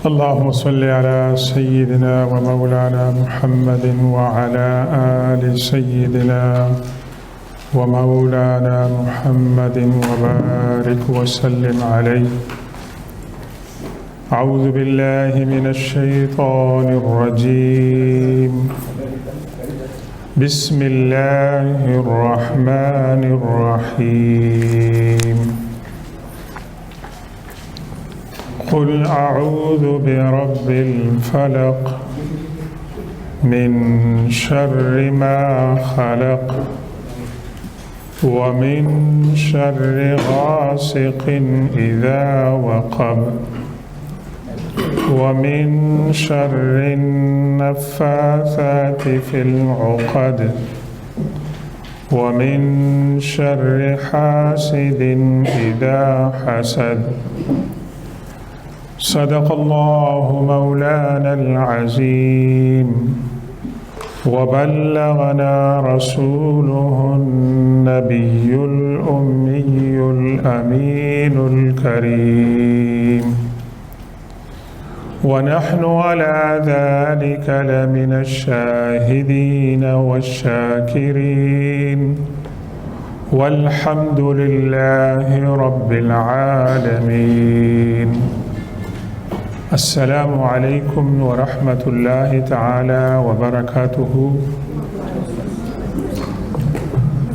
اللهم صل على سيدنا ومولانا محمد وعلى آل سيدنا ومولانا محمد وبارك وسلم عليه. أعوذ بالله من الشيطان الرجيم. بسم الله الرحمن الرحيم. قل أعوذ برب الفلق من شر ما خلق ومن شر غاسق إذا وقب ومن شر النفاثات في العقد ومن شر حاسد إذا حسد. صدق الله مولانا العظيم وبلغنا رسوله النبي الأمي الأمين الكريم، ونحن على ذلك لمن الشاهدين والشاكرين، والحمد لله رب العالمين. السلام علیکم ورحمۃ اللہ تعالی وبرکاتہ۔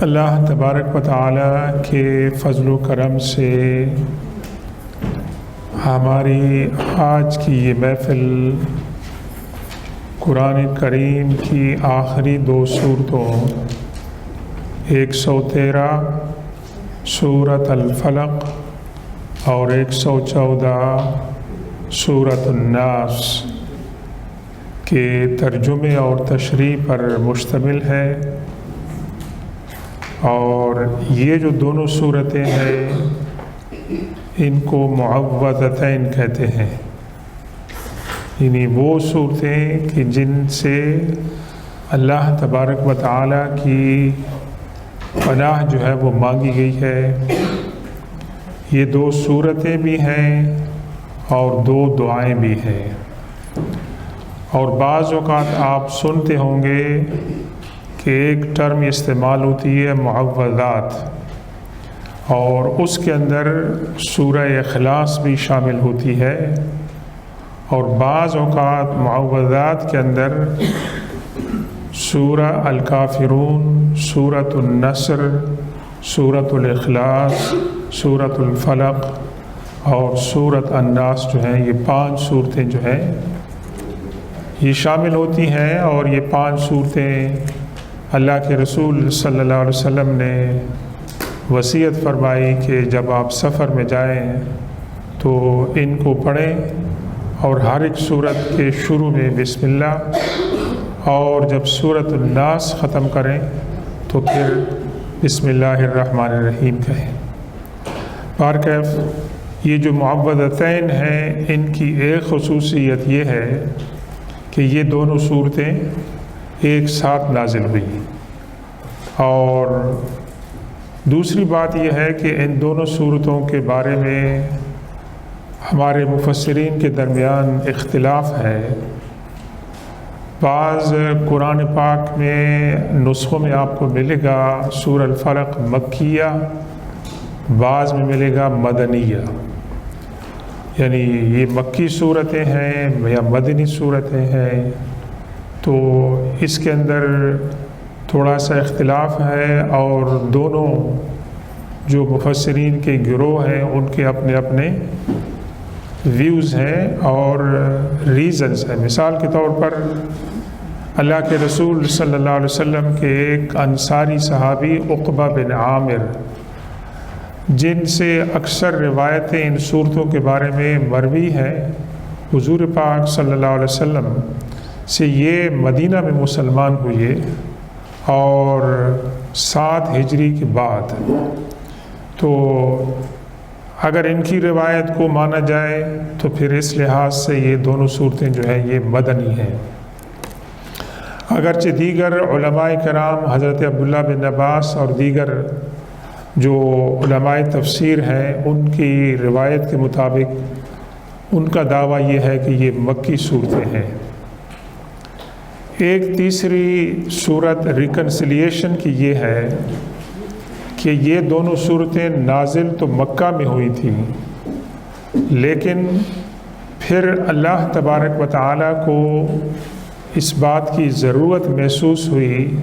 اللہ تبارک و تعالی کے فضل و کرم سے ہماری آج کی یہ محفل قرآن کریم کی آخری دو صورتوں 113 سورۃ الفلق اور 114 سورۃ الناس کے ترجمے اور تشریح پر مشتمل ہے، اور یہ جو دونوں صورتیں ہیں ان کو معوذتین کہتے ہیں، یعنی وہ صورتیں کہ جن سے اللہ تبارک و تعالیٰ کی پناہ جو ہے وہ مانگی گئی ہے۔ یہ دو صورتیں بھی ہیں اور دو دعائیں بھی ہیں، اور بعض اوقات آپ سنتے ہوں گے کہ ایک ٹرم استعمال ہوتی ہے معوذات، اور اس کے اندر سورہ اخلاص بھی شامل ہوتی ہے، اور بعض اوقات معوذات کے اندر سورہ الکافرون، سورۃ النصر، سورۃ الاخلاص، سورۃ الفلق اور سورۃ الناس جو ہیں، یہ 5 صورتیں جو ہیں یہ شامل ہوتی ہیں۔ اور یہ 5 صورتیں اللہ کے رسول صلی اللہ علیہ وسلم نے وصیت فرمائی کہ جب آپ سفر میں جائیں تو ان کو پڑھیں، اور ہر ایک صورت کے شروع میں بسم اللہ، اور جب سورۃ الناس ختم کریں تو پھر بسم اللہ الرحمن الرحیم کہیں۔ بہرکیف یہ جو معوذتین ہیں ان کی ایک خصوصیت یہ ہے کہ یہ دونوں صورتیں ایک ساتھ نازل ہوئی، اور دوسری بات یہ ہے کہ ان دونوں صورتوں کے بارے میں ہمارے مفسرین کے درمیان اختلاف ہے۔ بعض قرآن پاک میں نسخوں میں آپ کو ملے گا سورہ الفلق مکیہ، بعض میں ملے گا مدنیہ، یعنی یہ مکی صورتیں ہیں یا مدنی صورتیں ہیں، تو اس کے اندر تھوڑا سا اختلاف ہے، اور دونوں جو مفسرین کے گروہ ہیں ان کے اپنے اپنے ویوز ہیں اور ریزنز ہیں۔ مثال کے طور پر اللہ کے رسول صلی اللہ علیہ وسلم کے ایک انصاری صحابی عقبہ بن عامر، جن سے اکثر روایتیں ان صورتوں کے بارے میں مروی ہیں، حضور پاک صلی اللہ علیہ وسلم سے یہ مدینہ میں مسلمان ہوئے، اور 7 ہجری کے بعد، تو اگر ان کی روایت کو مانا جائے تو پھر اس لحاظ سے یہ دونوں صورتیں جو ہیں یہ مدنی ہیں۔ اگرچہ دیگر علماء کرام حضرت عبداللہ بن عباس اور دیگر جو علماء تفسیر ہیں ان کی روایت کے مطابق ان کا دعویٰ یہ ہے کہ یہ مکی صورتیں ہیں۔ ایک تیسری صورت ریکنسلیشن کی یہ ہے کہ یہ دونوں صورتیں نازل تو مکہ میں ہوئی تھیں، لیکن پھر اللہ تبارک و تعالیٰ کو اس بات کی ضرورت محسوس ہوئی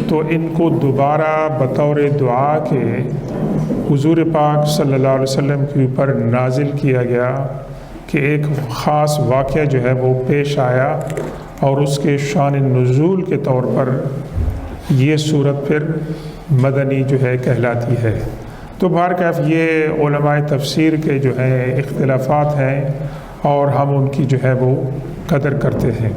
تو ان کو دوبارہ بطور دعا کے حضور پاک صلی اللہ علیہ وسلم کے اوپر نازل کیا گیا کہ ایک خاص واقعہ جو ہے وہ پیش آیا، اور اس کے شان نزول کے طور پر یہ صورت پھر مدنی جو ہے کہلاتی ہے۔ تو بہرکیف یہ علماء تفسیر کے جو ہیں اختلافات ہیں، اور ہم ان کی جو ہے وہ قدر کرتے ہیں۔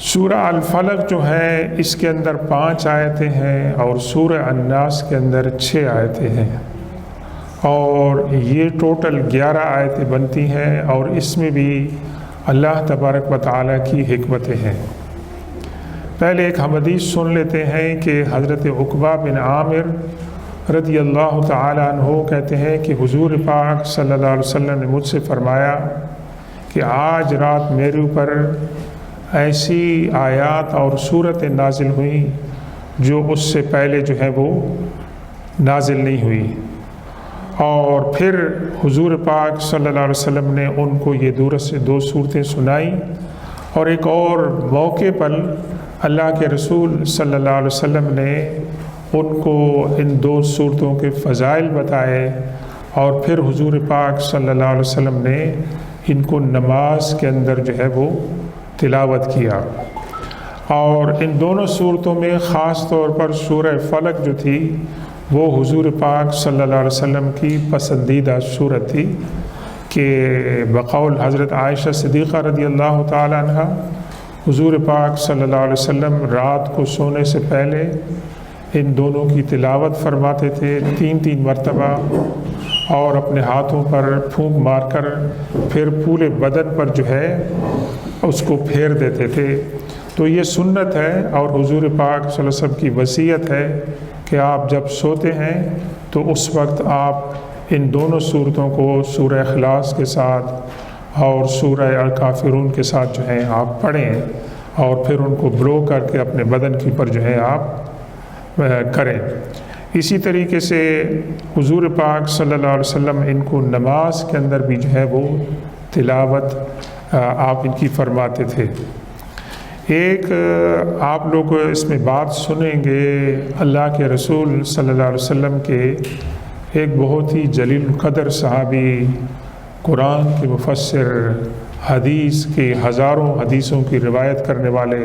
سورہ الفلق جو ہے اس کے اندر 5 آیتیں ہیں، اور سورہ الناس کے اندر 6 آیتیں ہیں، اور یہ ٹوٹل 11 آیتیں بنتی ہیں، اور اس میں بھی اللہ تبارک و تعالیٰ کی حکمتیں ہیں۔ پہلے ایک ہم حدیث سن لیتے ہیں کہ حضرت عقبہ بن عامر رضی اللہ تعالیٰ عنہ کہتے ہیں کہ حضور پاک صلی اللہ علیہ وسلم نے مجھ سے فرمایا کہ آج رات میرے اوپر ایسی آیات اور صورتیں نازل ہوئیں جو اس سے پہلے جو ہے وہ نازل نہیں ہوئی، اور پھر حضور پاک صلی اللہ علیہ وسلم نے ان کو یہ دو صورتیں سنائیں، اور ایک اور موقع پر اللہ کے رسول صلی اللہ علیہ وسلم نے ان کو ان 2 صورتوں کے فضائل بتائے، اور پھر حضور پاک صلی اللہ علیہ وسلم نے ان کو نماز کے اندر جو ہے وہ تلاوت کیا۔ اور ان دونوں صورتوں میں خاص طور پر سورہ فلق جو تھی وہ حضور پاک صلی اللہ علیہ وسلم کی پسندیدہ صورت تھی، کہ بقول حضرت عائشہ صدیقہ رضی اللہ تعالی عنہ حضور پاک صلی اللہ علیہ وسلم رات کو سونے سے پہلے ان دونوں کی تلاوت فرماتے تھے 3 مرتبہ، اور اپنے ہاتھوں پر پھونک مار کر پھر پورے بدن پر جو ہے اس کو پھیر دیتے تھے۔ تو یہ سنت ہے، اور حضور پاک صلی اللہ علیہ وسلم کی وصیت ہے کہ آپ جب سوتے ہیں تو اس وقت آپ ان دونوں صورتوں کو سورہ اخلاص کے ساتھ اور سورہ الکافرون کے ساتھ جو ہے آپ پڑھیں، اور پھر ان کو بلو کر کے اپنے بدن کے اوپر جو ہے آپ کریں۔ اسی طریقے سے حضور پاک صلی اللہ علیہ وسلم ان کو نماز کے اندر بھی جو ہے وہ تلاوت آپ ان کی فرماتے تھے۔ ایک آپ لوگ اس میں بات سنیں گے، اللہ کے رسول صلی اللہ علیہ وسلم کے ایک بہت ہی جلیل القدر صحابی، قرآن کے مفسر، حدیث کے ہزاروں حدیثوں کی روایت کرنے والے،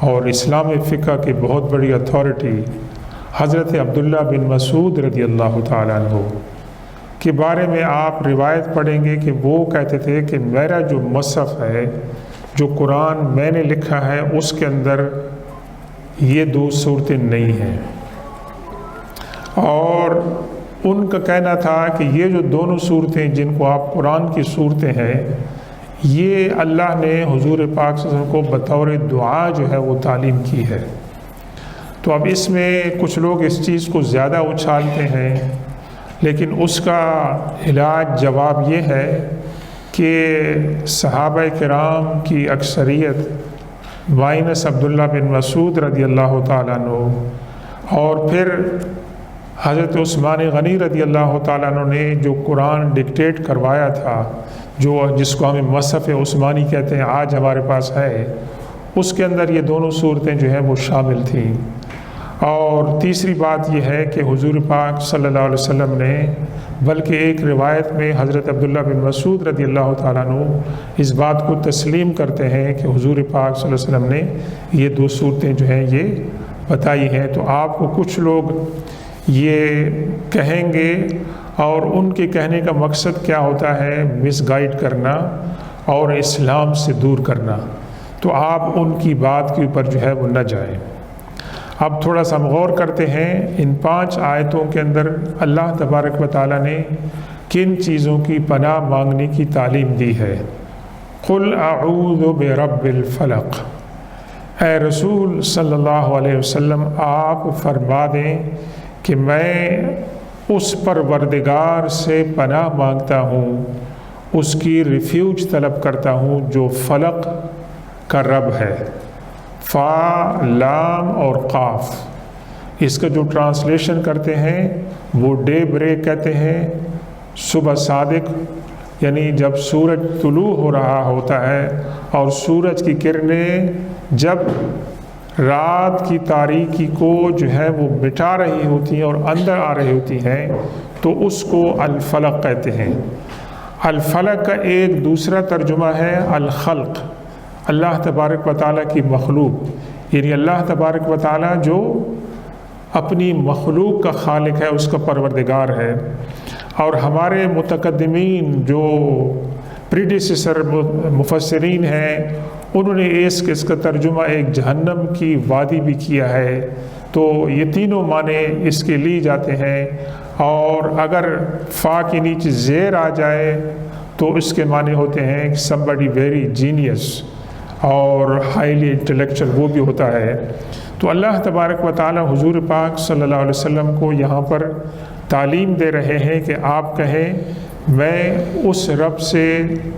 اور اسلام فقہ کے بہت بڑی اتھارٹی حضرت عبداللہ بن مسعود رضی اللہ تعالیٰ عنہ کے بارے میں آپ روایت پڑھیں گے کہ وہ کہتے تھے کہ میرا جو مصحف ہے، جو قرآن میں نے لکھا ہے، اس کے اندر یہ 2 صورتیں نہیں ہیں، اور ان کا کہنا تھا کہ یہ جو دونوں صورتیں جن کو آپ قرآن کی صورتیں ہیں، یہ اللہ نے حضور پاک صلی اللہ علیہ وسلم کو بطور دعا جو ہے وہ تعلیم کی ہے۔ تو اب اس میں کچھ لوگ اس چیز کو زیادہ اچھالتے ہیں، لیکن اس کا علاج جواب یہ ہے کہ صحابہ کرام کی اکثریت مائنس عبداللہ بن مسعود رضی اللہ تعالیٰ عنہ، اور پھر حضرت عثمان غنی رضی اللہ تعالیٰ عنہ نے جو قرآن ڈکٹیٹ کروایا تھا، جس کو ہمیں مصحف عثمانی کہتے ہیں، آج ہمارے پاس ہے، اس کے اندر یہ دونوں صورتیں جو ہیں وہ شامل تھیں۔ اور تیسری بات یہ ہے کہ حضور پاک صلی اللہ علیہ وسلم نے، بلکہ ایک روایت میں حضرت عبداللہ بن مسعود رضی اللہ تعالیٰ عنہ اس بات کو تسلیم کرتے ہیں کہ حضور پاک صلی اللہ علیہ وسلم نے یہ 2 صورتیں جو ہیں یہ بتائی ہیں۔ تو آپ کو کچھ لوگ یہ کہیں گے، اور ان کے کہنے کا مقصد کیا ہوتا ہے؟ مس گائیڈ کرنا اور اسلام سے دور کرنا، تو آپ ان کی بات کے اوپر جو ہے وہ نہ جائیں۔ اب تھوڑا سا ہم غور کرتے ہیں ان 5 آیتوں کے اندر اللہ تبارک و تعالیٰ نے کن چیزوں کی پناہ مانگنے کی تعلیم دی ہے۔ قل اعوذ برب الفلق، اے رسول صلی اللہ علیہ وسلم آپ فرما دیں کہ میں اس پروردگار سے پناہ مانگتا ہوں، اس کی ریفیوج طلب کرتا ہوں جو فلق کا رب ہے۔ فا، لام اور قاف، اس کا جو ٹرانسلیشن کرتے ہیں وہ ڈے بریک کہتے ہیں، صبح صادق، یعنی جب سورج طلوع ہو رہا ہوتا ہے اور سورج کی کرنیں جب رات کی تاریکی کو جو ہے وہ مٹا رہی ہوتی ہیں اور اندر آ رہی ہوتی ہیں، تو اس کو الفلق کہتے ہیں۔ الفلق کا ایک دوسرا ترجمہ ہے الخلق، اللہ تبارک و تعالیٰ کی مخلوق، یعنی اللہ تبارک و تعالیٰ جو اپنی مخلوق کا خالق ہے، اس کا پروردگار ہے۔ اور ہمارے متقدمین جو پریڈیسیسر مفسرین ہیں، انہوں نے اس کا ترجمہ ایک جہنم کی وادی بھی کیا ہے۔ تو یہ تینوں معنی اس کے لیے جاتے ہیں، اور اگر فا کے نیچے زیر آ جائے تو اس کے معنی ہوتے ہیں کہ somebody very genius اور highly intellectual، وہ بھی ہوتا ہے۔ تو اللہ تبارک و تعالیٰ حضور پاک صلی اللہ علیہ وسلم کو یہاں پر تعلیم دے رہے ہیں کہ آپ کہیں میں اس رب سے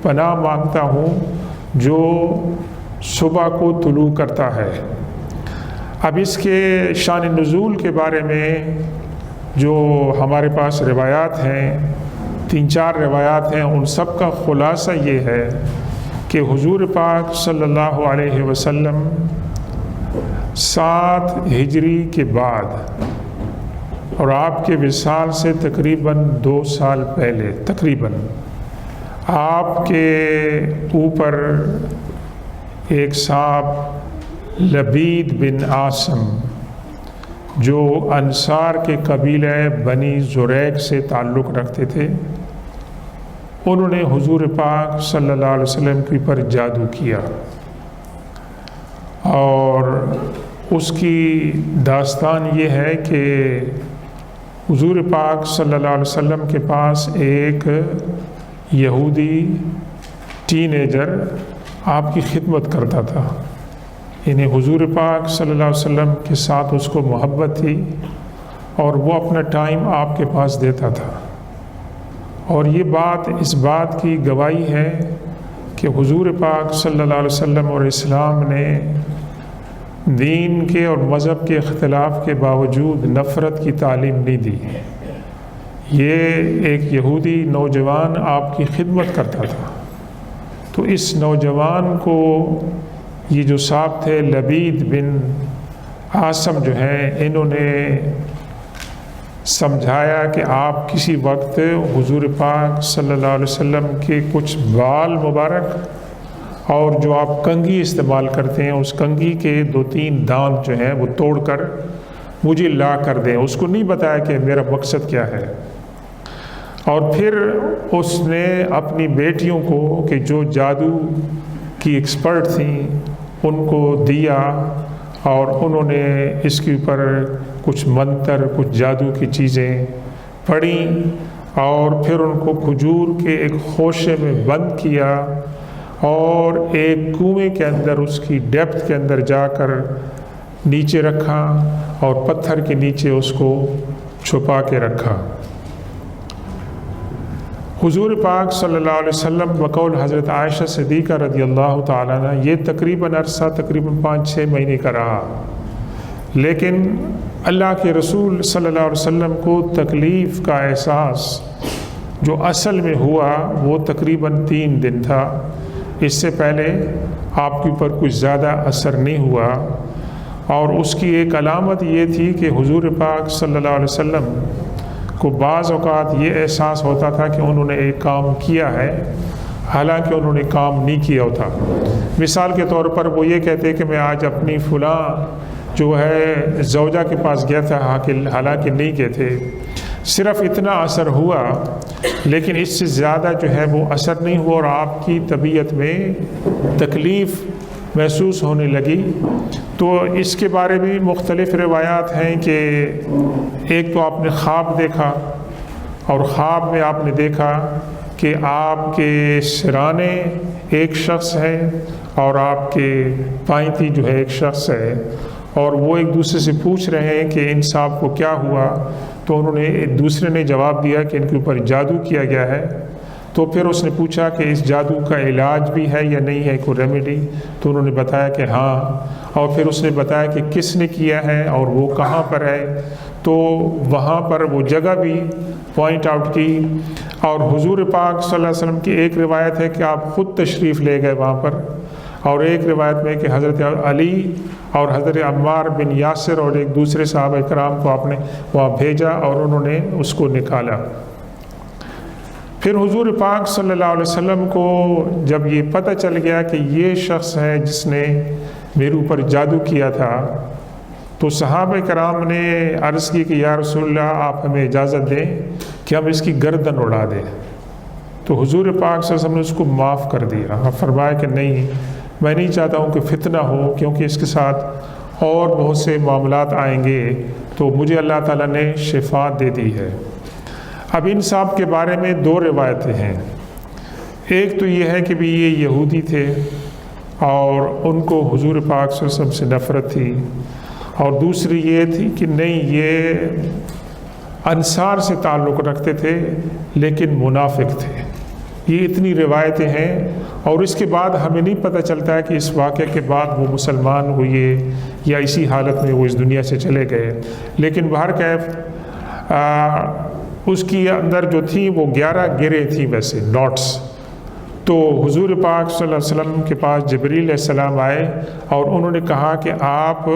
پناہ مانگتا ہوں جو صبح کو طلوع کرتا ہے۔ اب اس کے شان نزول کے بارے میں جو ہمارے پاس روایات ہیں، 3-4 روایات ہیں، ان سب کا خلاصہ یہ ہے کہ حضور پاک صلی اللہ علیہ وسلم 7 ہجری کے بعد اور آپ کے وصال سے تقریباً 2 سال پہلے تقریباً آپ کے اوپر ایک صاحب لبید بن عاصم جو انصار کے قبیلہ بنی زریق سے تعلق رکھتے تھے، انہوں نے حضور پاک صلی اللہ علیہ وسلم کے اوپر جادو کیا، اور اس کی داستان یہ ہے کہ حضور پاک صلی اللہ علیہ وسلم کے پاس ایک یہودی ٹین ایجر آپ کی خدمت کرتا تھا، یعنی حضور پاک صلی اللہ علیہ وسلم کے ساتھ اس کو محبت تھی اور وہ اپنا ٹائم آپ کے پاس دیتا تھا۔ اور یہ بات اس بات کی گواہی ہے کہ حضور پاک صلی اللہ علیہ وسلم اور اسلام نے دین کے اور مذہب کے اختلاف کے باوجود نفرت کی تعلیم نہیں دی۔ یہ ایک یہودی نوجوان آپ کی خدمت کرتا تھا، تو اس نوجوان کو یہ جو صاحب تھے لبید بن عاصم جو ہیں، انہوں نے سمجھایا کہ آپ کسی وقت حضور پاک صلی اللہ علیہ وسلم کے کچھ بال مبارک اور جو آپ کنگھی استعمال کرتے ہیں، اس کنگھی کے 2-3 دانت جو ہیں وہ توڑ کر مجھے لا کر دیں۔ اس کو نہیں بتایا کہ میرا مقصد کیا ہے۔ اور پھر اس نے اپنی بیٹیوں کو کہ جو جادو کی ایکسپرٹ تھیں ان کو دیا، اور انہوں نے اس کے اوپر کچھ منتر، کچھ جادو کی چیزیں پڑھیں، اور پھر ان کو کھجور کے ایک خوشے میں بند کیا اور ایک کنویں کے اندر اس کی ڈیپتھ کے اندر جا کر نیچے رکھا اور پتھر کے نیچے اس کو چھپا کے رکھا۔ حضور پاک صلی اللہ علیہ وسلم بقول حضرت عائشہ صدیقہ رضی اللہ تعالیٰ عنہ یہ تقریباً عرصہ 5-6 مہینے کا رہا، لیکن اللہ کے رسول صلی اللہ علیہ وسلم کو تکلیف کا احساس جو اصل میں ہوا وہ تقریباً 3 دن تھا۔ اس سے پہلے آپ کے اوپر کچھ زیادہ اثر نہیں ہوا، اور اس کی ایک علامت یہ تھی کہ حضور پاک صلی اللہ علیہ وسلم کو بعض اوقات یہ احساس ہوتا تھا کہ انہوں نے ایک کام کیا ہے حالانکہ انہوں نے کام نہیں کیا ہوتا۔ مثال کے طور پر وہ یہ کہتے کہ میں آج اپنی فلاں جو ہے زوجہ کے پاس گیا تھا، حالانکہ نہیں گئے تھے۔ صرف اتنا اثر ہوا، لیکن اس سے زیادہ جو ہے وہ اثر نہیں ہوا، اور آپ کی طبیعت میں تکلیف محسوس ہونے لگی۔ تو اس کے بارے میں مختلف روایات ہیں کہ ایک تو آپ نے خواب دیکھا، اور خواب میں آپ نے دیکھا کہ آپ کے سرانے ایک شخص ہے اور آپ کے پائنتی جو ہے ایک شخص ہے، اور وہ ایک دوسرے سے پوچھ رہے ہیں کہ ان صاحب کو کیا ہوا، تو انہوں نے ایک دوسرے نے جواب دیا کہ ان کے اوپر جادو کیا گیا ہے۔ تو پھر اس نے پوچھا کہ اس جادو کا علاج بھی ہے یا نہیں ہے، کوئی ریمیڈی؟ تو انہوں نے بتایا کہ ہاں، اور پھر اس نے بتایا کہ کس نے کیا ہے اور وہ کہاں پر ہے، تو وہاں پر وہ جگہ بھی پوائنٹ آؤٹ کی۔ اور حضور پاک صلی اللہ علیہ وسلم کی ایک روایت ہے کہ آپ خود تشریف لے گئے وہاں پر، اور ایک روایت میں کہ حضرت علی اور حضرت عمار بن یاسر اور ایک دوسرے صحابہ کرام کو آپ نے وہاں بھیجا اور انہوں نے اس کو نکالا۔ پھر حضور پاک صلی اللہ علیہ وسلم کو جب یہ پتہ چل گیا کہ یہ شخص ہے جس نے میرے اوپر جادو کیا تھا، تو صحابہ کرام نے عرض کی کہ یا رسول اللہ آپ ہمیں اجازت دیں کہ ہم اس کی گردن اڑا دیں۔ تو حضور پاک صلی اللہ علیہ وسلم نے اس کو معاف کر دیا اور فرمایا کہ نہیں، میں نہیں چاہتا ہوں کہ فتنہ ہو، کیونکہ اس کے ساتھ اور بہت سے معاملات آئیں گے، تو مجھے اللہ تعالیٰ نے شفا دے دی ہے۔ اب ان صاحب کے بارے میں دو روایتیں ہیں۔ ایک تو یہ ہے کہ بھی یہ یہودی تھے اور ان کو حضور پاک صلی اللہ علیہ وسلم سے نفرت تھی، اور دوسری یہ تھی کہ نہیں، یہ انصار سے تعلق رکھتے تھے لیکن منافق تھے۔ یہ اتنی روایتیں ہیں، اور اس کے بعد ہمیں نہیں پتہ چلتا ہے کہ اس واقعے کے بعد وہ مسلمان ہوئے یا اسی حالت میں وہ اس دنیا سے چلے گئے، لیکن بہرکیف اس کی اندر جو تھی وہ 11 گرے تھیں، ویسے نوٹس۔ تو حضور پاک صلی اللہ علیہ وسلم کے پاس جبریل علیہ السلام آئے اور انہوں نے کہا کہ آپ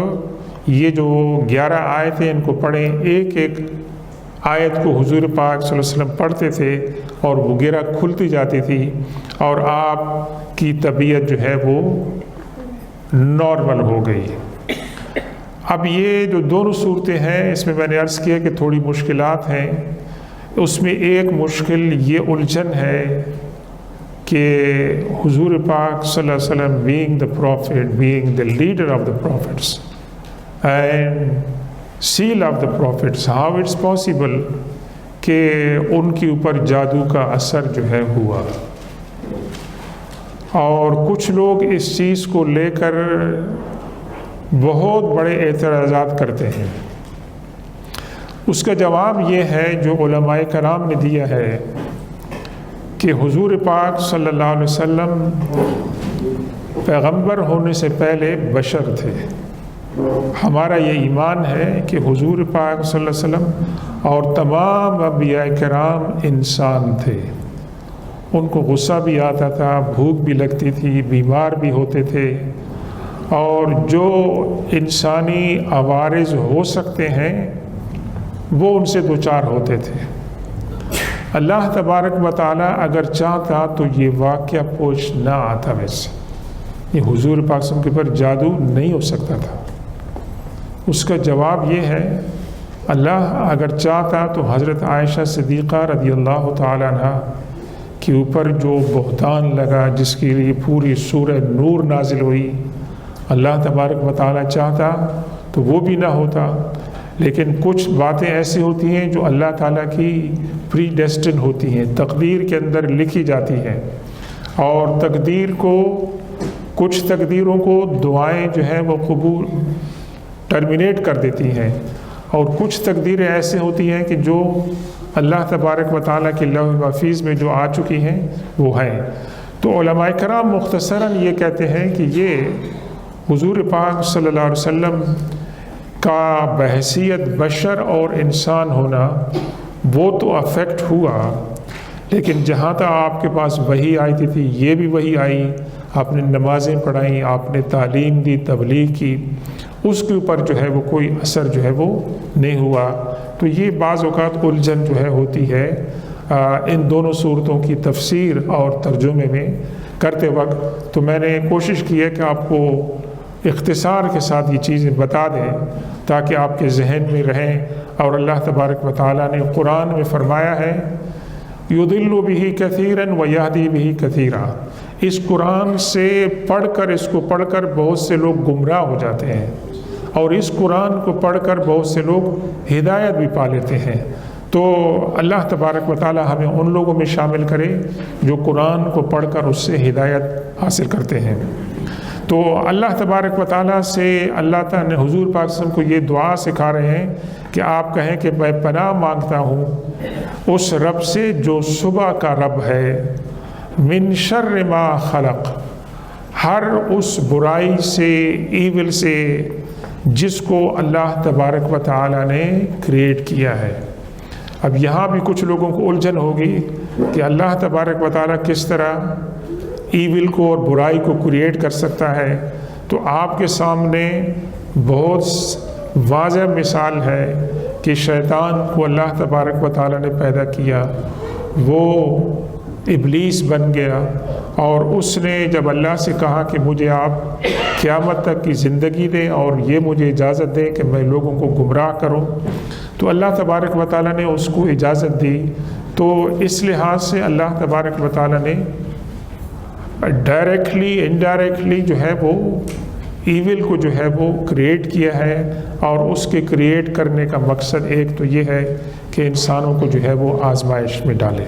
یہ جو 11 آیتیں ہیں ان کو پڑھیں۔ ایک ایک آیت کو حضور پاک صلی اللہ علیہ وسلم پڑھتے تھے اور وہ گرہ کھلتی جاتی تھی، اور آپ کی طبیعت جو ہے وہ نارمل ہو گئی۔ اب یہ جو دونوں صورتیں ہیں، اس میں میں نے عرض کیا کہ تھوڑی مشکلات ہیں۔ اس میں ایک مشکل یہ الجھن ہے کہ حضور پاک صلی اللہ علیہ وسلم being the prophet, being the leader of the prophets and seal of the prophets, how it's possible کہ ان کے اوپر جادو کا اثر جو ہے ہوا۔ اور کچھ لوگ اس چیز کو لے کر بہت بڑے اعتراضات کرتے ہیں۔ اس کا جواب یہ ہے جو علماء کرام نے دیا ہے کہ حضور پاک صلی اللہ علیہ وسلم پیغمبر ہونے سے پہلے بشر تھے۔ ہمارا یہ ایمان ہے کہ حضور پاک صلی اللہ علیہ وسلم اور تمام انبیاء کرام انسان تھے۔ ان کو غصہ بھی آتا تھا، بھوک بھی لگتی تھی، بیمار بھی ہوتے تھے، اور جو انسانی عوارض ہو سکتے ہیں وہ ان سے دوچار ہوتے تھے۔ اللہ تبارک و تعالیٰ اگر چاہتا تو یہ واقعہ پیش نہ آتا۔ ویسے یہ حضور پاک صلی اللہ علیہ وسلم کے اوپر جادو نہیں ہو سکتا تھا۔ اس کا جواب یہ ہے، اللہ اگر چاہتا تو حضرت عائشہ صدیقہ رضی اللہ تعالیٰ عنہ کے اوپر جو بہتان لگا، جس کے لیے پوری سورہ نور نازل ہوئی، اللہ تبارک و تعالیٰ چاہتا تو وہ بھی نہ ہوتا۔ لیکن کچھ باتیں ایسی ہوتی ہیں جو اللہ تعالیٰ کی پری ڈیسٹن ہوتی ہیں، تقدیر کے اندر لکھی جاتی ہیں، اور تقدیر کو، کچھ تقدیروں کو دعائیں جو ہیں وہ قبول ٹرمینیٹ کر دیتی ہیں، اور کچھ تقدیریں ایسے ہوتی ہیں کہ جو اللہ تبارک و تعالیٰ کے لوح محفوظ میں جو آ چکی ہیں وہ ہیں۔ تو علماء کرام مختصراً یہ کہتے ہیں کہ یہ حضور پاک صلی اللہ علیہ وسلم کا بحیثیت بشر اور انسان ہونا وہ تو افیکٹ ہوا، لیکن جہاں تک آپ کے پاس وحی آئی تھی یہ بھی وحی آئی، آپ نے نمازیں پڑھائیں، آپ نے تعلیم دی، تبلیغ کی، اس کے اوپر جو ہے وہ کوئی اثر جو ہے وہ نہیں ہوا۔ تو یہ بعض اوقات الجھن جو ہے ہوتی ہے ان دونوں صورتوں کی تفسیر اور ترجمے میں کرتے وقت۔ تو میں نے کوشش کی ہے کہ آپ کو اختصار کے ساتھ یہ چیزیں بتا دیں تاکہ آپ کے ذہن میں رہیں۔ اور اللہ تبارک و تعالیٰ نے قرآن میں فرمایا ہے یضل بہ کثیرا ویہدی بہ کثیرا، اس قرآن سے پڑھ کر، اس کو پڑھ کر بہت سے لوگ گمراہ ہو جاتے ہیں، اور اس قرآن کو پڑھ کر بہت سے لوگ ہدایت بھی پا لیتے ہیں۔ تو اللہ تبارک و تعالیٰ ہمیں ان لوگوں میں شامل کرے جو قرآن کو پڑھ کر اس سے ہدایت حاصل کرتے ہیں۔ تو اللہ تبارک و تعالیٰ سے اللہ تعالیٰ نے حضور پاک صلی اللہ علیہ وسلم کو یہ دعا سکھا رہے ہیں کہ آپ کہیں کہ میں پناہ مانگتا ہوں اس رب سے جو صبح کا رب ہے، من شر ما خلق، ہر اس برائی سے، ایول سے جس کو اللہ تبارک و تعالیٰ نے کریٹ کیا ہے۔ اب یہاں بھی کچھ لوگوں کو الجھن ہوگی کہ اللہ تبارک و تعالیٰ کس طرح ایول کو اور برائی کو کریٹ کر سکتا ہے۔ تو آپ کے سامنے بہت واضح مثال ہے کہ شیطان کو اللہ تبارک و تعالیٰ نے پیدا کیا، وہ ابلیس بن گیا، اور اس نے جب اللہ سے کہا کہ مجھے آپ قیامت تک کی زندگی دیں اور یہ مجھے اجازت دیں کہ میں لوگوں کو گمراہ کروں، تو اللہ تبارک و تعالیٰ نے اس کو اجازت دی۔ تو اس لحاظ سے اللہ تبارک و تعالیٰ نے ڈائریکٹلی انڈائریکٹلی جو ہے وہ ایول کو جو ہے وہ کریٹ کیا ہے، اور اس کے کریٹ کرنے کا مقصد ایک تو یہ ہے کہ انسانوں کو جو ہے وہ آزمائش میں ڈالے۔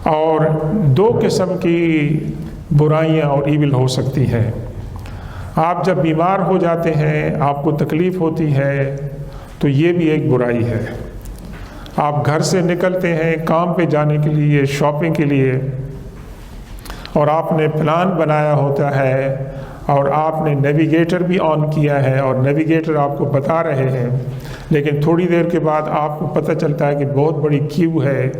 اور دو قسم کی برائیاں اور ایول ہو سکتی ہیں۔ آپ جب بیمار ہو جاتے ہیں، آپ کو تکلیف ہوتی ہے، تو یہ بھی ایک برائی ہے۔ آپ گھر سے نکلتے ہیں کام پہ جانے کے لیے، شاپنگ کے لیے، اور آپ نے پلان بنایا ہوتا ہے اور آپ نے نیویگیٹر بھی آن کیا ہے اور نیویگیٹر آپ کو بتا رہے ہیں، لیکن تھوڑی دیر کے بعد آپ کو پتہ چلتا ہے کہ بہت بڑی کیو ہے،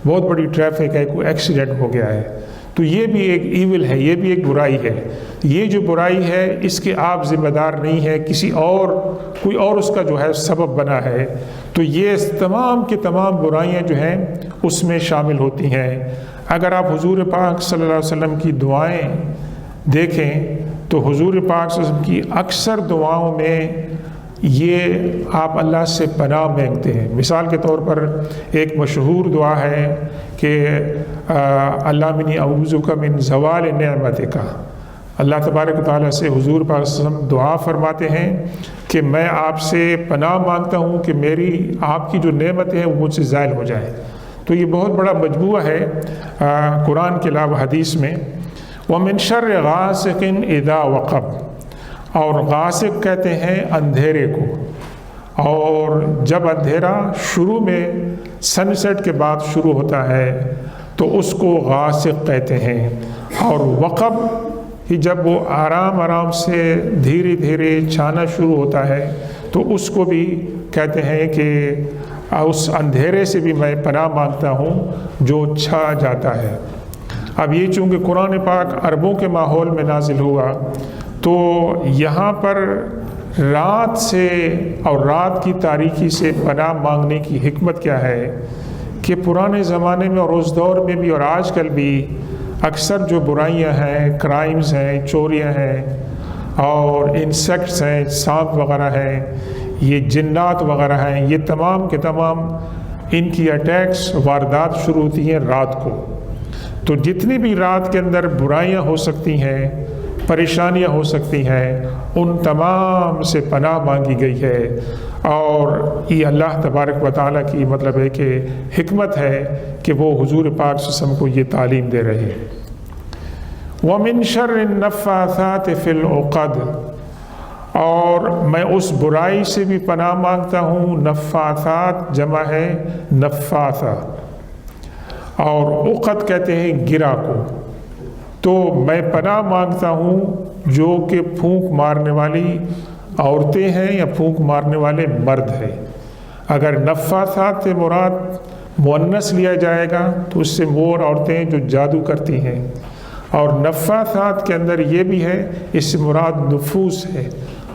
بہت بڑی ٹریفک ہے، کوئی ایکسیڈنٹ ہو گیا ہے، تو یہ بھی ایک ایول ہے، یہ بھی ایک برائی ہے۔ یہ جو برائی ہے اس کے آپ ذمہ دار نہیں ہے، کسی اور کوئی اور اس کا جو ہے سبب بنا ہے۔ تو یہ تمام کی تمام برائیاں جو ہیں اس میں شامل ہوتی ہیں۔ اگر آپ حضور پاک صلی اللہ علیہ وسلم کی دعائیں دیکھیں تو حضور پاک صلی اللہ علیہ وسلم کی اکثر دعاؤں میں یہ آپ اللہ سے پناہ مانگتے ہیں۔ مثال کے طور پر ایک مشہور دعا ہے کہ اللہ منی اعوذک من زوال نعمتک، اللہ تبارک و تعالیٰ سے حضور پاک صلی اللہ علیہ وسلم دعا فرماتے ہیں کہ میں آپ سے پناہ مانگتا ہوں کہ میری آپ کی جو نعمتیں ہیں وہ مجھ سے زائل ہو جائے۔ تو یہ بہت بڑا مجموعہ ہے قرآن کے علاوہ حدیث میں۔ وَمِن شَرِّ غَاسِقٍ إِذَا وَقَبَ، اور غاسق کہتے ہیں اندھیرے کو، اور جب اندھیرا شروع میں سن سیٹ کے بعد شروع ہوتا ہے تو اس کو غاسق کہتے ہیں، اور وقب ہی جب وہ آرام آرام سے دھیرے دھیرے چھانا شروع ہوتا ہے تو اس کو بھی کہتے ہیں کہ اس اندھیرے سے بھی میں پناہ مانگتا ہوں جو چھا جاتا ہے۔ اب یہ چونکہ قرآن پاک عربوں کے ماحول میں نازل ہوا، تو یہاں پر رات سے اور رات کی تاریکی سے پناہ مانگنے کی حکمت کیا ہے کہ پرانے زمانے میں اور اس دور میں بھی اور آج کل بھی اکثر جو برائیاں ہیں، کرائمز ہیں، چوریاں ہیں اور انسیکٹس ہیں، سانپ وغیرہ ہیں، یہ جنات وغیرہ ہیں، یہ تمام کے تمام ان کی اٹیکس واردات شروع ہوتی ہیں رات کو۔ تو جتنی بھی رات کے اندر برائیاں ہو سکتی ہیں، پریشانیاں ہو سکتی ہیں، ان تمام سے پناہ مانگی گئی ہے، اور یہ اللہ تبارک و تعالیٰ کی مطلب ہے کہ حکمت ہے کہ وہ حضور پاک صلی اللہ علیہ وسلم کو یہ تعلیم دے رہے ہیں۔ وَمِن شَرِّ النَّفَّاثَاتِ فِي الْعُقَدِ، اور میں اس برائی سے بھی پناہ مانگتا ہوں، نفاثات جمع ہے نفاثہ، اور عقد کہتے ہیں گرہ کو۔ تو میں پناہ مانگتا ہوں جو کہ پھونک مارنے والی عورتیں ہیں یا پھونک مارنے والے مرد ہیں۔ اگر نفاثات سے مراد مؤنث لیا جائے گا تو اس سے مور عورتیں جو جادو کرتی ہیں، اور نفاثات کے اندر یہ بھی ہے، اس سے مراد نفوس ہے۔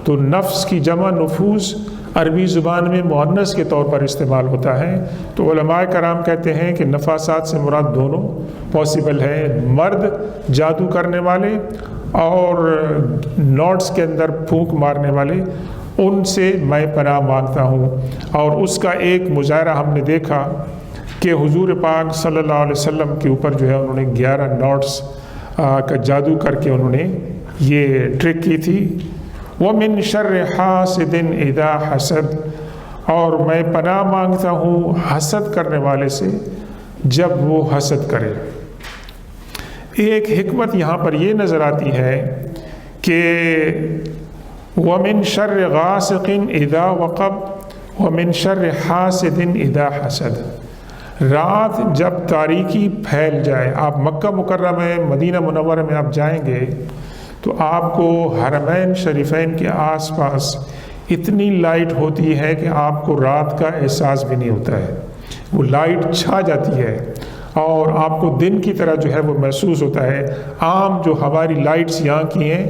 تو نفس کی جمع نفوس عربی زبان میں مؤنث کے طور پر استعمال ہوتا ہے۔ تو علماء کرام کہتے ہیں کہ نفاسات سے مراد دونوں پاسبل ہے، مرد جادو کرنے والے اور نوٹس کے اندر پھونک مارنے والے، ان سے میں پناہ مانگتا ہوں۔ اور اس کا ایک مظاہرہ ہم نے دیکھا کہ حضور پاک صلی اللہ علیہ وسلم کے اوپر جو ہے انہوں نے 11 نوٹس کا جادو کر کے انہوں نے یہ ٹرک کی تھی۔ وَمِن شَرِّ حَاسِدٍ إِذَا حَسَدَ، اور میں پناہ مانگتا ہوں حسد کرنے والے سے جب وہ حسد کرے۔ ایک حکمت یہاں پر یہ نظر آتی ہے کہ وَمِن شَرِّ غَاسِقٍ إِذَا وَقَبَ وَمِن شَرِّ حَاسِدٍ إِذَا حَسَدَ۔ رات جب تاریکی پھیل جائے، آپ مکہ مکرمہ مدینہ منورہ میں آپ جائیں گے تو آپ کو حرمین شریفین کے آس پاس اتنی لائٹ ہوتی ہے کہ آپ کو رات کا احساس بھی نہیں ہوتا ہے، وہ لائٹ چھا جاتی ہے اور آپ کو دن کی طرح جو ہے وہ محسوس ہوتا ہے۔ عام جو ہماری لائٹس یہاں کی ہیں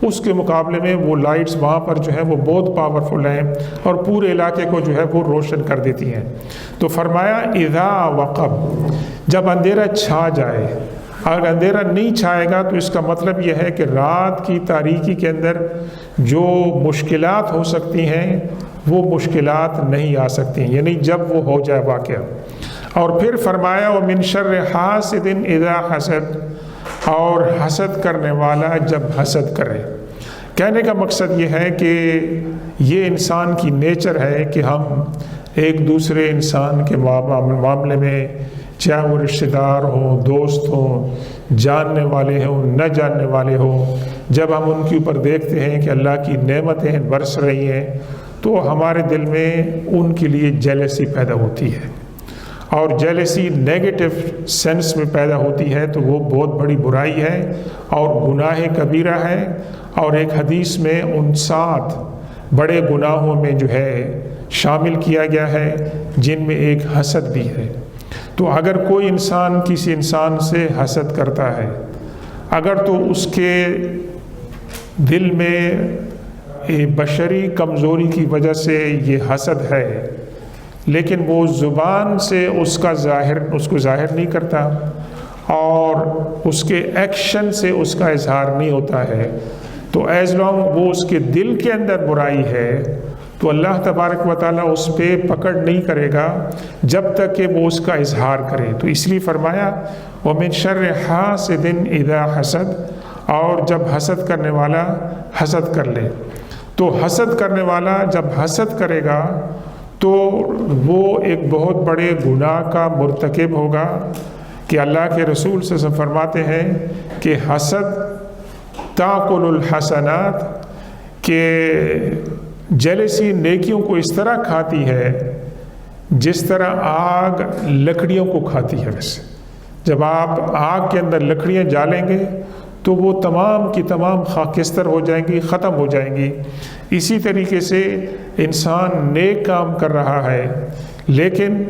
اس کے مقابلے میں وہ لائٹس وہاں پر جو ہیں وہ بہت پاورفل ہیں اور پورے علاقے کو جو ہے وہ روشن کر دیتی ہیں۔ تو فرمایا اذا وقب، جب اندھیرا چھا جائے۔ اگر اندھیرا نہیں چھائے گا تو اس کا مطلب یہ ہے کہ رات کی تاریکی کے اندر جو مشکلات ہو سکتی ہیں وہ مشکلات نہیں آ سکتی ہیں، یعنی جب وہ ہو جائے واقعہ۔ اور پھر فرمایا وَمِن شَرِّ حَاسِدٍ إِذَا حَسَدَ، اور حسد کرنے والا جب حسد کرے۔ کہنے کا مقصد یہ ہے کہ یہ انسان کی نیچر ہے کہ ہم ایک دوسرے انسان کے معاملے میں، چاہے وہ رشتہ دار ہوں، دوست ہوں، جاننے والے ہوں، نہ جاننے والے ہوں، جب ہم ان کے اوپر دیکھتے ہیں کہ اللہ کی نعمتیں برس رہی ہیں تو ہمارے دل میں ان کے لیے جیلسی پیدا ہوتی ہے، اور جیلسی نیگیٹو سینس میں پیدا ہوتی ہے تو وہ بہت بڑی برائی ہے اور گناہ کبیرہ ہے۔ اور ایک حدیث میں ان 7 بڑے گناہوں میں جو ہے شامل کیا گیا ہے جن میں ایک حسد بھی ہے۔ تو اگر کوئی انسان کسی انسان سے حسد کرتا ہے، اگر تو اس کے دل میں بشری کمزوری کی وجہ سے یہ حسد ہے، لیکن وہ زبان سے اس کو ظاہر نہیں کرتا اور اس کے ایکشن سے اس کا اظہار نہیں ہوتا ہے، تو ایز لانگ وہ اس کے دل کے اندر برائی ہے تو اللہ تبارک و تعالیٰ اس پہ پکڑ نہیں کرے گا جب تک کہ وہ اس کا اظہار کرے۔ تو اس لیے فرمایا وَمِن شَرِّ حَاسِدٍ إِذَا حَسَدَ، اور جب حسد کرنے والا حسد کر لے۔ تو حسد کرنے والا جب حسد کرے گا تو وہ ایک بہت بڑے گناہ کا مرتکب ہوگا، کہ اللہ کے رسول صلی اللہ علیہ وسلم فرماتے ہیں کہ حسد تاکل الحسنات، کہ جیلسی نیکیوں کو اس طرح کھاتی ہے جس طرح آگ لکڑیوں کو کھاتی ہے۔ ویسے جب آپ آگ کے اندر لکڑیاں جالیں گے تو وہ تمام کی تمام خاکستر ہو جائیں گی، ختم ہو جائیں گی۔ اسی طریقے سے انسان نیک کام کر رہا ہے لیکن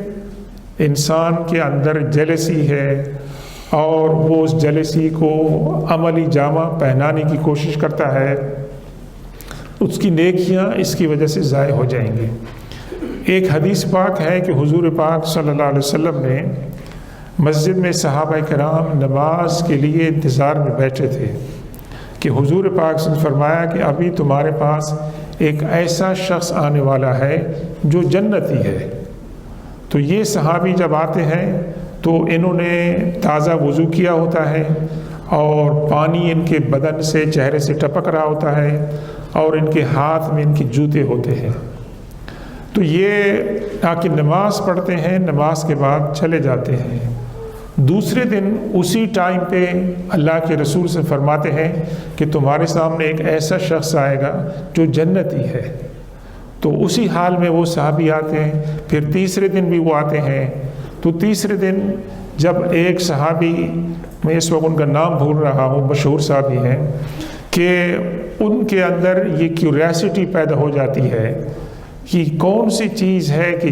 انسان کے اندر جیلسی ہے اور وہ اس جیلسی کو عملی جامہ پہنانے کی کوشش کرتا ہے، اس کی نیکیاں اس کی وجہ سے ضائع ہو جائیں گی۔ ایک حدیث پاک ہے کہ حضور پاک صلی اللہ علیہ وسلم نے مسجد میں صحابہ کرام نماز کے لیے انتظار میں بیٹھے تھے کہ حضور پاک نے فرمایا کہ ابھی تمہارے پاس ایک ایسا شخص آنے والا ہے جو جنتی ہے۔ تو یہ صحابی جب آتے ہیں تو انہوں نے تازہ وضو کیا ہوتا ہے اور پانی ان کے بدن سے، چہرے سے ٹپک رہا ہوتا ہے اور ان کے ہاتھ میں ان کے جوتے ہوتے ہیں۔ تو یہ آ کے نماز پڑھتے ہیں، نماز کے بعد چلے جاتے ہیں۔ دوسرے دن اسی ٹائم پہ اللہ کے رسول سے فرماتے ہیں کہ تمہارے سامنے ایک ایسا شخص آئے گا جو جنتی ہے۔ تو اسی حال میں وہ صحابی آتے ہیں، پھر تیسرے دن بھی وہ آتے ہیں۔ تو تیسرے دن جب ایک صحابی، میں اس وقت ان کا نام بھول رہا ہوں، مشہور صحابی ہیں، کہ ان کے اندر یہ کیوریاسٹی پیدا ہو جاتی ہے کہ کون سی چیز ہے کہ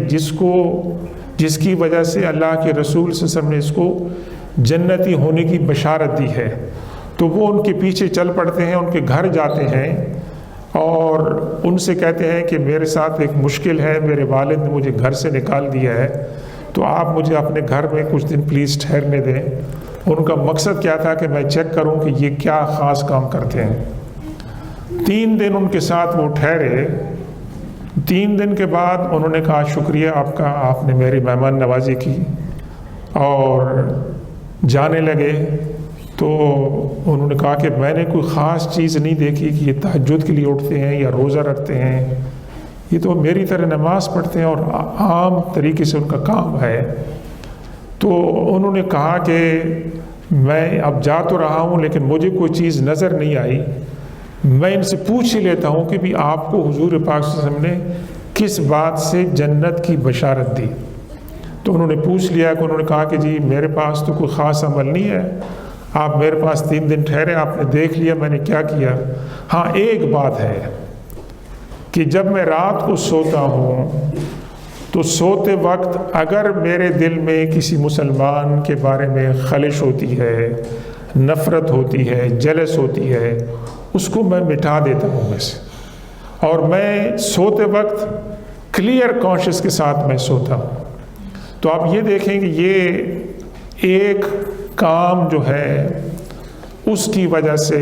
جس کی وجہ سے اللہ کے رسول صلی اللہ علیہ وسلم نے اس کو جنتی ہونے کی بشارت دی ہے۔ تو وہ ان کے پیچھے چل پڑتے ہیں، ان کے گھر جاتے ہیں اور ان سے کہتے ہیں کہ میرے ساتھ ایک مشکل ہے، میرے والد نے مجھے گھر سے نکال دیا ہے، تو آپ مجھے اپنے گھر میں کچھ دن پلیز ٹھہرنے دیں۔ ان کا مقصد کیا تھا کہ میں چیک کروں کہ یہ کیا خاص کام کرتے ہیں۔ 3 دن ان کے ساتھ وہ ٹھہرے۔ 3 دن کے بعد انہوں نے کہا شکریہ آپ کا، آپ نے میری مہمان نوازی کی، اور جانے لگے۔ تو انہوں نے کہا کہ میں نے کوئی خاص چیز نہیں دیکھی کہ یہ تہجد کے لیے اٹھتے ہیں یا روزہ رکھتے ہیں، یہ تو میری طرح نماز پڑھتے ہیں اور عام طریقے سے ان کا کام ہے۔ تو انہوں نے کہا کہ میں اب جا تو رہا ہوں لیکن مجھے کوئی چیز نظر نہیں آئی، میں ان سے پوچھ ہی لیتا ہوں کہ بھی آپ کو حضور پاک صلی اللہ علیہ وسلم نے کس بات سے جنت کی بشارت دی؟ تو انہوں نے پوچھ لیا کہ انہوں نے کہا کہ جی میرے پاس تو کوئی خاص عمل نہیں ہے، آپ میرے پاس 3 دن ٹھہرے، آپ نے دیکھ لیا میں نے کیا کیا۔ ہاں ایک بات ہے کہ جب میں رات کو سوتا ہوں تو سوتے وقت اگر میرے دل میں کسی مسلمان کے بارے میں خلش ہوتی ہے، نفرت ہوتی ہے، جلس ہوتی ہے، اس کو میں مٹا دیتا ہوں میں سے، اور میں سوتے وقت کلیئر کانشیس کے ساتھ میں سوتا ہوں۔ تو آپ یہ دیکھیں کہ یہ ایک کام جو ہے اس کی وجہ سے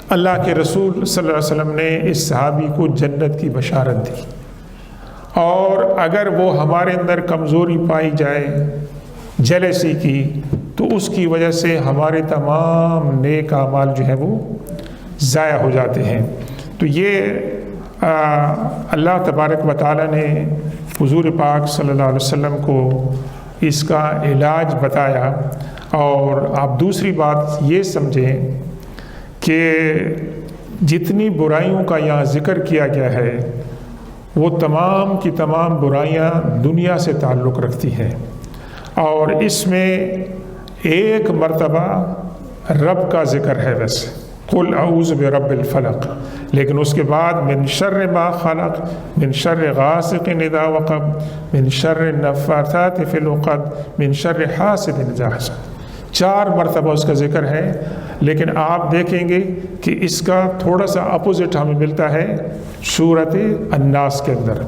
اللہ کے رسول صلی اللہ علیہ وسلم نے اس صحابی کو جنت کی بشارت دی، اور اگر وہ ہمارے اندر کمزوری پائی جائے جیلسی کی تو اس کی وجہ سے ہمارے تمام نیک اعمال جو ہیں وہ ضائع ہو جاتے ہیں۔ تو یہ اللہ تبارک و تعالیٰ نے حضور پاک صلی اللہ علیہ وسلم کو اس کا علاج بتایا۔ اور آپ دوسری بات یہ سمجھیں کہ جتنی برائیوں کا یہاں ذکر کیا گیا ہے وہ تمام کی تمام برائیاں دنیا سے تعلق رکھتی ہیں، اور اس میں ایک مرتبہ رب کا ذکر ہے ویسے، قل اعوذ برب الفلق، لیکن اس کے بعد من شر ما خلق، من شر غاسق اذا وقب، من شر النفاثات فی العقد، من شر حاسد اذا حسد۔ 4 مرتبہ اس کا ذکر ہے، لیکن آپ دیکھیں گے کہ اس کا تھوڑا سا اپوزٹ ہمیں ملتا ہے سورۃ الناس کے اندر۔